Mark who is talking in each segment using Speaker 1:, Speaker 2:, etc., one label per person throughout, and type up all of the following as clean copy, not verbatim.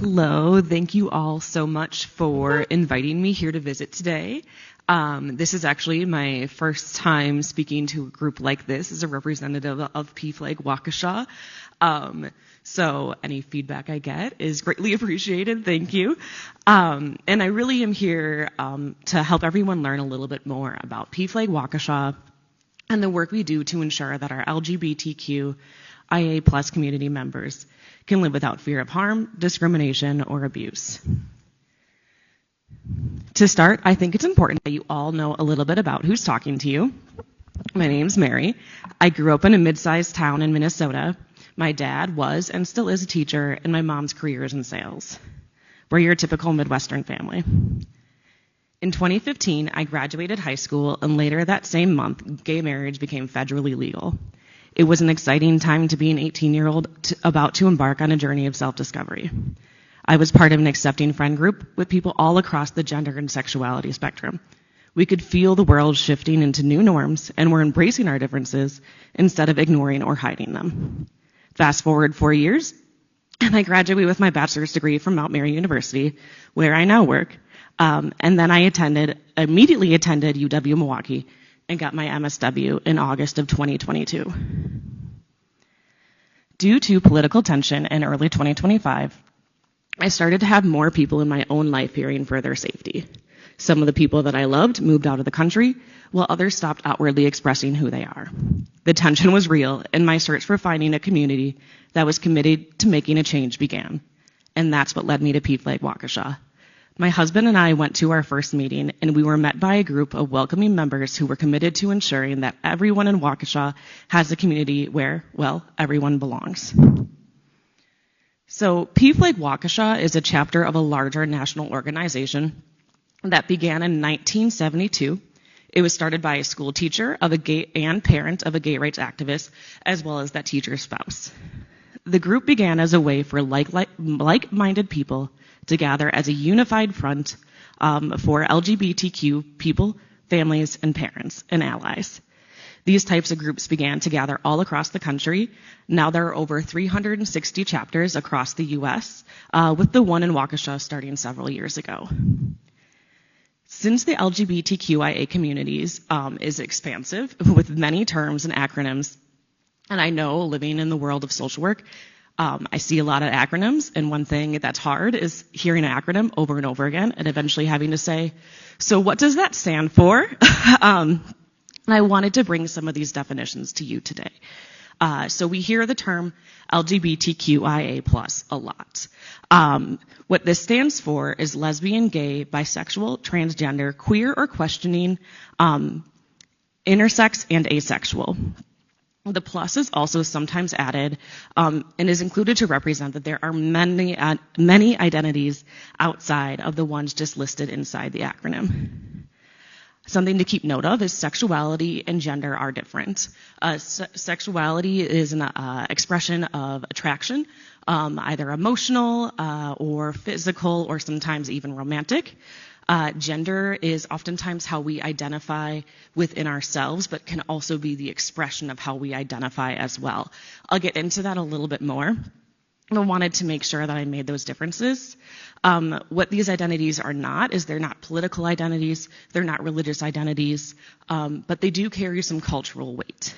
Speaker 1: Hello, thank you all so much for inviting me here to visit today. This is actually my first time speaking to a group like this as a representative of PFLAG Waukesha. So any feedback I get is greatly appreciated, thank you. And I really am here to help everyone learn a little bit more about PFLAG Waukesha and the work we do to ensure that our LGBTQIA plus community members can live without fear of harm, discrimination, or abuse. To start, I think it's important that you all know a little bit about who's talking to you. My name's Mary. I grew up in a mid-sized town in Minnesota. My dad was and still is a teacher, and my mom's career is in sales. We're your typical Midwestern family. In 2015, I graduated high school, and later that same month, gay marriage became federally legal. It was an exciting time to be an 18-year-old about to embark on a journey of self-discovery. I was part of an accepting friend group with people all across the gender and sexuality spectrum. We could feel the world shifting into new norms, and we're embracing our differences instead of ignoring or hiding them. Fast forward 4 years, and I graduated with my bachelor's degree from Mount Mary University, where I now work. And then I immediately attended UW Milwaukee and got my MSW in August of 2022. Due to political tension in early 2025, I started to have more people in my own life fearing for their safety. Some of the people that I loved moved out of the country, while others stopped outwardly expressing who they are. The tension was real, and my search for finding a community that was committed to making a change began. And that's what led me to PFLAG Waukesha. My husband and I went to our first meeting, and we were met by a group of welcoming members who were committed to ensuring that everyone in Waukesha has a community where, well, everyone belongs. So PFLAG Waukesha is a chapter of a larger national organization that began in 1972. It was started by a school teacher of a gay and parent of a gay rights activist, as well as that teacher's spouse. The group began as a way for like-minded people to gather as a unified front for LGBTQ people, families, and parents, and allies. These types of groups began to gather all across the country. Now there are over 360 chapters across the U.S., with the one in Waukesha starting several years ago. Since the LGBTQIA communities is expansive, with many terms and acronyms, and I know living in the world of social work, I see a lot of acronyms, and one thing that's hard is hearing an acronym over and over again and eventually having to say, so what does that stand for? And I wanted to bring some of these definitions to you today. So we hear the term LGBTQIA plus a lot. What this stands for is lesbian, gay, bisexual, transgender, queer or questioning, intersex, and asexual. The plus is also sometimes added and is included to represent that there are many identities outside of the ones just listed inside the acronym. Something to keep note of is sexuality and gender are different. Sexuality is an expression of attraction, either emotional or physical or sometimes even romantic. Gender is oftentimes how we identify within ourselves, but can also be the expression of how we identify as well. I'll get into that a little bit more. I wanted to make sure that I made those differences. What these identities are not is they're not political identities, they're not religious identities, but they do carry some cultural weight.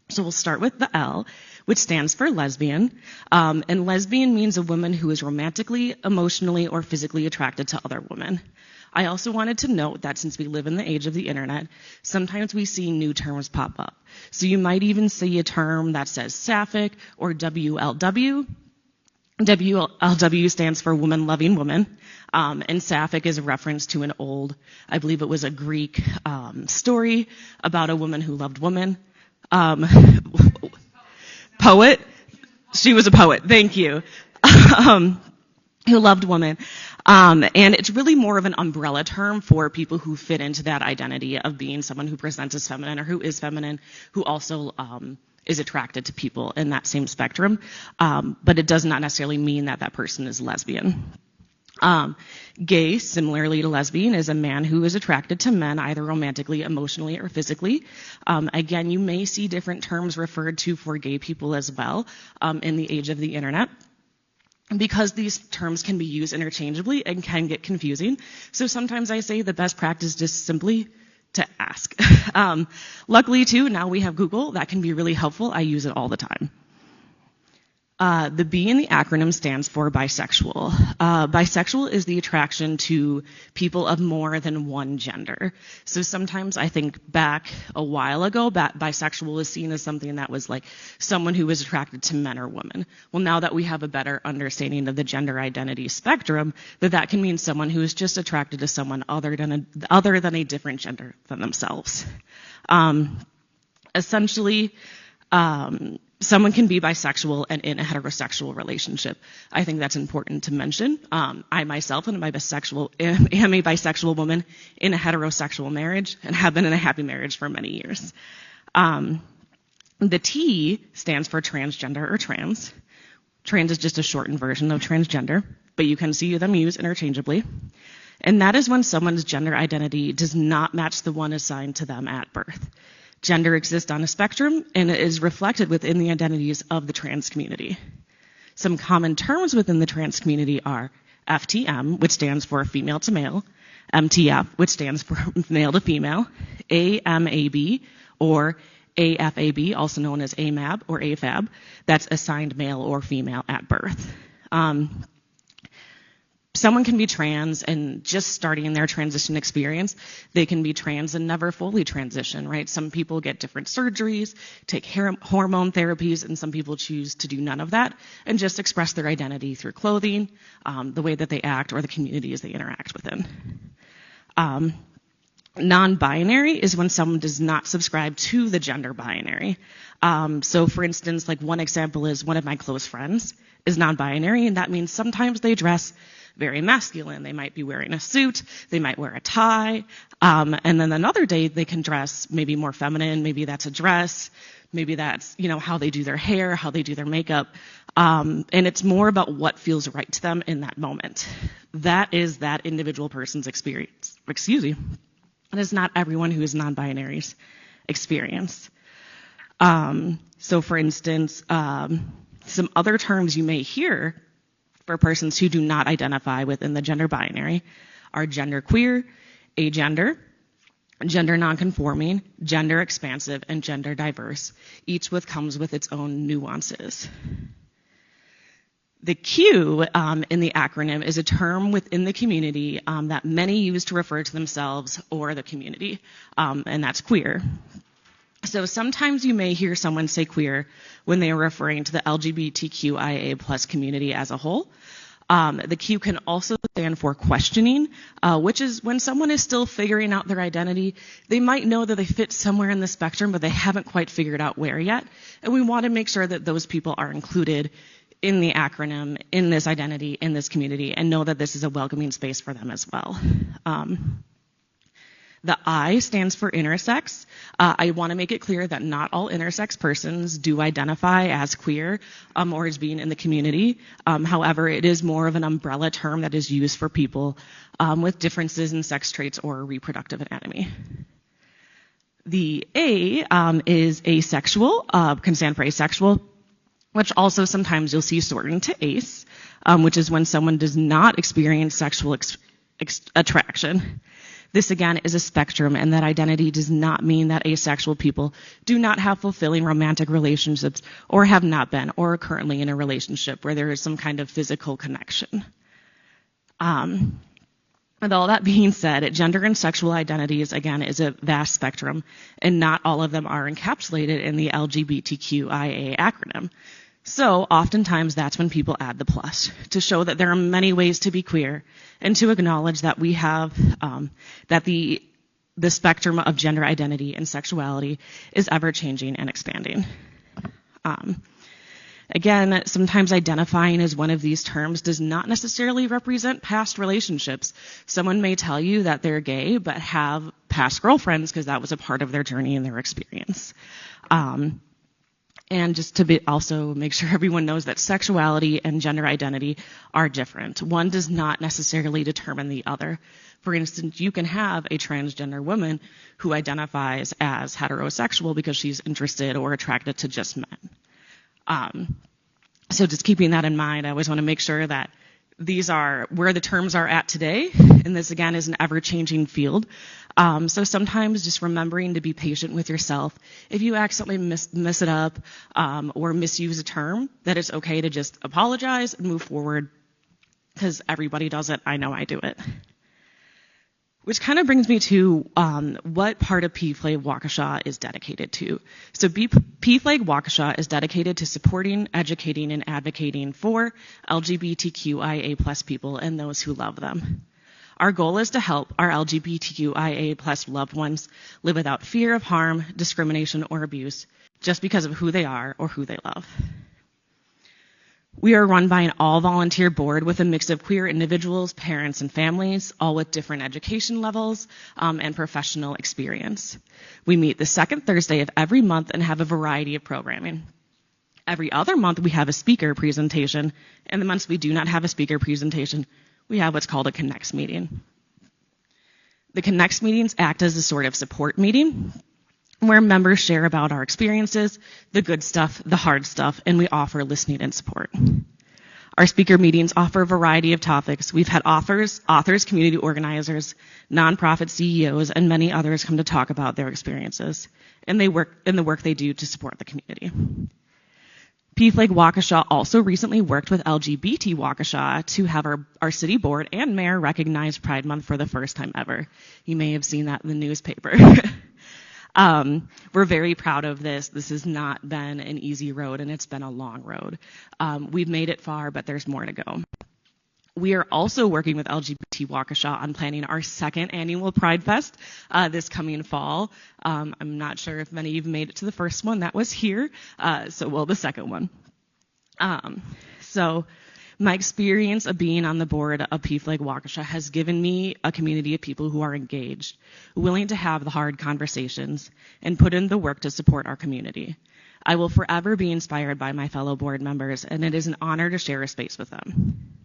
Speaker 1: So we'll start with the L, which stands for lesbian. And lesbian means a woman who is romantically, emotionally, or physically attracted to other women. I also wanted to note that since we live in the age of the internet, sometimes we see new terms pop up. So you might even see a term that says sapphic or WLW. WLW stands for woman loving woman. And sapphic is a reference to an old, I believe it was a Greek story about a woman who loved women. Poet. She was a poet. Thank you. Who loved women. And it's really more of an umbrella term for people who fit into that identity of being someone who presents as feminine or who is feminine, who also is attracted to people in that same spectrum. But it does not necessarily mean that that person is lesbian. Gay, similarly to lesbian, is a man who is attracted to men either romantically, emotionally, or physically. Again, you may see different terms referred to for gay people as well in the age of the internet. because these terms can be used interchangeably and can get confusing. So sometimes I say the best practice is just simply to ask. Luckily, too, now we have Google. That can be really helpful. I use it all the time. The B in the acronym stands for bisexual. Bisexual is the attraction to people of more than one gender. So sometimes I think back a while ago, bisexual was seen as something that was like someone who was attracted to men or women. Well, now that we have a better understanding of the gender identity spectrum, that can mean someone who is just attracted to someone other than a different gender than themselves. Essentially, someone can be bisexual and in a heterosexual relationship. I think that's important to mention. I myself am a bisexual woman in a heterosexual marriage and have been in a happy marriage for many years. The T stands for transgender or trans. Trans is just a shortened version of transgender, but you can see them used interchangeably. And that is when someone's gender identity does not match the one assigned to them at birth. Gender exists on a spectrum, and it is reflected within the identities of the trans community. Some common terms within the trans community are FTM, which stands for female to male, MTF, which stands for male to female, AMAB, or AFAB, also known as AMAB or AFAB, that's assigned male or female at birth. Someone can be trans and just starting their transition experience. They can be trans and never fully transition, right? Some people get different surgeries, take hormone therapies, and some people choose to do none of that and just express their identity through clothing, the way that they act, or the communities they interact within. Non-binary is when someone does not subscribe to the gender binary. So for instance, like one example is one of my close friends is non-binary, and that means sometimes they dress very masculine. They might be wearing a suit, they might wear a tie, and then another day they can dress maybe more feminine, maybe that's a dress, maybe that's, how they do their hair, how they do their makeup, and it's more about what feels right to them in that moment. That is that individual person's experience. It is not everyone who is non-binary's experience. So for instance, some other terms you may hear for persons who do not identify within the gender binary are genderqueer, agender, gender nonconforming, gender expansive, and gender diverse, each comes with its own nuances. The Q in the acronym is a term within the community that many use to refer to themselves or the community, and that's queer. So sometimes you may hear someone say queer when they are referring to the LGBTQIA plus community as a whole. The Q can also stand for questioning, which is when someone is still figuring out their identity. They might know that they fit somewhere in the spectrum, but they haven't quite figured out where yet. And we want to make sure that those people are included in the acronym, in this identity, in this community, and know that this is a welcoming space for them as well. The I stands for intersex. I want to make it clear that not all intersex persons do identify as queer or as being in the community. However, it is more of an umbrella term that is used for people with differences in sex traits or reproductive anatomy. The A is asexual, can stand for asexual, which also sometimes you'll see shortened to ace, which is when someone does not experience sexual attraction. This, again, is a spectrum, and that identity does not mean that asexual people do not have fulfilling romantic relationships or have not been or are currently in a relationship where there is some kind of physical connection. With all that being said, gender and sexual identities, again, is a vast spectrum, and not all of them are encapsulated in the LGBTQIA acronym. So oftentimes that's when people add the plus, to show that there are many ways to be queer and to acknowledge that we have, that the spectrum of gender identity and sexuality is ever changing and expanding. Again, sometimes identifying as one of these terms does not necessarily represent past relationships. Someone may tell you that they're gay, but have past girlfriends because that was a part of their journey and their experience. And just to also make sure everyone knows that sexuality and gender identity are different. One does not necessarily determine the other. For instance, you can have a transgender woman who identifies as heterosexual because she's interested or attracted to just men. So just keeping that in mind, I always want to make sure that these are where the terms are at today, and this again is an ever-changing field. So sometimes just remembering to be patient with yourself. If you accidentally mess it up or misuse a term, that it's okay to just apologize and move forward, because everybody does it. I know I do it. Which kind of brings me to what part of PFLAG Waukesha is dedicated to. So PFLAG Waukesha is dedicated to supporting, educating, and advocating for LGBTQIA plus people and those who love them. Our goal is to help our LGBTQIA plus loved ones live without fear of harm, discrimination, or abuse just because of who they are or who they love. We are run by an all-volunteer board with a mix of queer individuals, parents, and families, all with different education levels and professional experience. We meet the second Thursday of every month and have a variety of programming. Every other month, we have a speaker presentation, and the months we do not have a speaker presentation, we have what's called a Connects meeting. The Connects meetings act as a sort of support meeting, where members share about our experiences, the good stuff, the hard stuff, and we offer listening and support. Our speaker meetings offer a variety of topics. We've had authors, community organizers, nonprofit CEOs, and many others come to talk about their experiences and the work they do to support the community. PFLAG Waukesha also recently worked with LGBT Waukesha to have our city board and mayor recognize Pride Month for the first time ever. You may have seen that in the newspaper. We're very proud of this. This has not been an easy road, and it's been a long road. We've made it far, but there's more to go. We are also working with LGBT Waukesha on planning our second annual Pride Fest this coming fall. I'm not sure if many of you made it to the first one. That was here, the second one. My experience of being on the board of PFLAG Waukesha has given me a community of people who are engaged, willing to have the hard conversations, and put in the work to support our community. I will forever be inspired by my fellow board members, and it is an honor to share a space with them.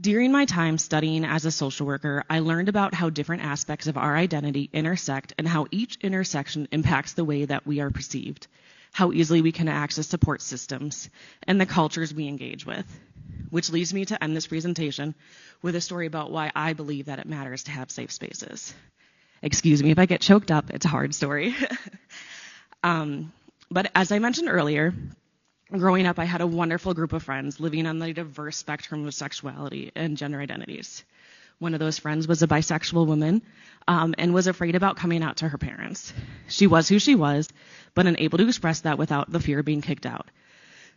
Speaker 1: During my time studying as a social worker, I learned about how different aspects of our identity intersect and how each intersection impacts the way that we are perceived, how easily we can access support systems, and the cultures we engage with. Which leads me to end this presentation with a story about why I believe that it matters to have safe spaces. Excuse me if I get choked up, it's a hard story. But as I mentioned earlier, growing up, I had a wonderful group of friends living on the diverse spectrum of sexuality and gender identities. One of those friends was a bisexual woman and was afraid about coming out to her parents. She was who she was, but unable to express that without the fear of being kicked out.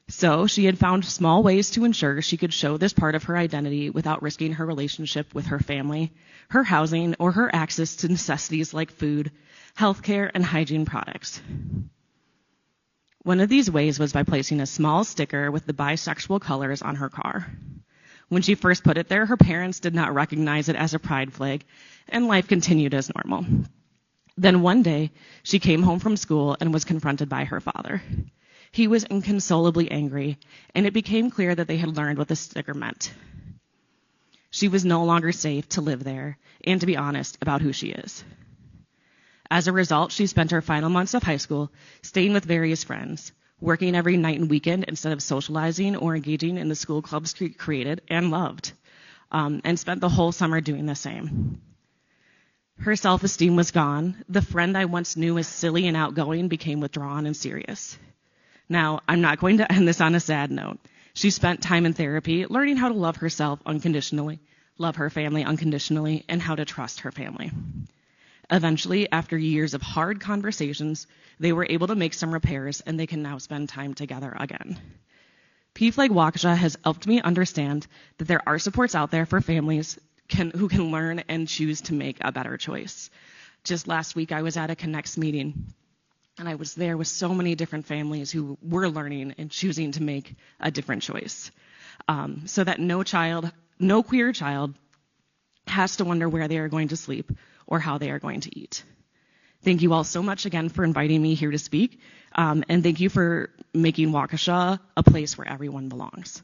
Speaker 1: So she had found small ways to ensure she could show this part of her identity without risking her relationship with her family, her housing, or her access to necessities like food, healthcare, and hygiene products. One of these ways was by placing a small sticker with the bisexual colors on her car. When she first put it there, her parents did not recognize it as a pride flag, and life continued as normal. Then one day, she came home from school and was confronted by her father. He was inconsolably angry, and it became clear that they had learned what the sticker meant. She was no longer safe to live there and to be honest about who she is. As a result, she spent her final months of high school staying with various friends, working every night and weekend instead of socializing or engaging in the school clubs she created and loved, and spent the whole summer doing the same. Her self-esteem was gone. The friend I once knew as silly and outgoing became withdrawn and serious. Now, I'm not going to end this on a sad note. She spent time in therapy learning how to love herself unconditionally, love her family unconditionally, and how to trust her family. Eventually, after years of hard conversations, they were able to make some repairs, and they can now spend time together again. PFLAG Waukesha has helped me understand that there are supports out there for families who can learn and choose to make a better choice. Just last week, I was at a Connects meeting, and I was there with so many different families who were learning and choosing to make a different choice, so that no queer child has to wonder where they are going to sleep or how they are going to eat. Thank you all so much again for inviting me here to speak, and thank you for making Waukesha a place where everyone belongs.